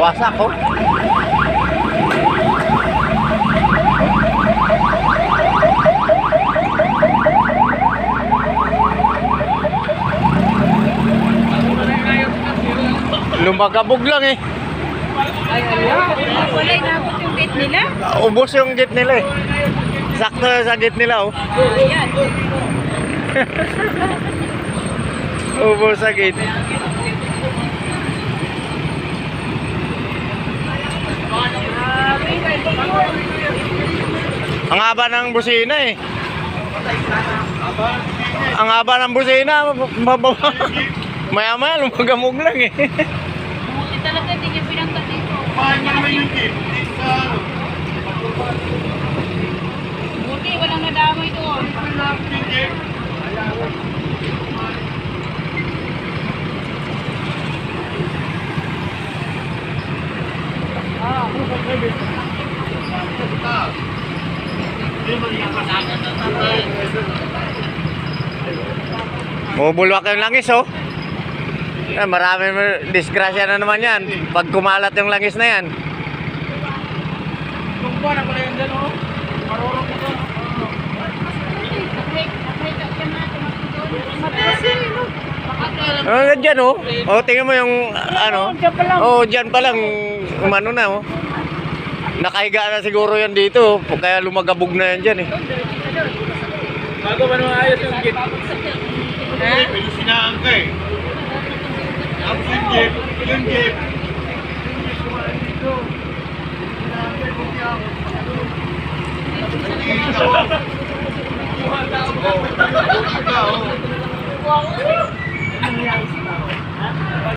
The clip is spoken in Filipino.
Wasak oh. Lumagabog lang eh. Wala inabot yung gate nila. Ubos yung gate nila eh. Sakto sa gate nila oh. Ayan. Ubos sa gate. Ang haba ng busina eh. Ang haba ng busina. Maya-maya lumagamog lang eh. Buti talaga hindi niya pinangkat dito. Buti walang nadamay doon. Bumubulwak yung langis oh. Marami disgrasya na naman yan pag kumalat yung langis na yan. Tumba na pala yun dyan oh. Marurong ko doon. Dyan oh. Oh, tingnan mo yung ano. Oh, dyan pa lang umano na oh. Nakahiga na siguro yan dito. Kaya lumagabog na yan dyan eh. Bago ba naman ayos yung gate? Ha? May sinaan ka eh. Ang gate, yung gate. Wow.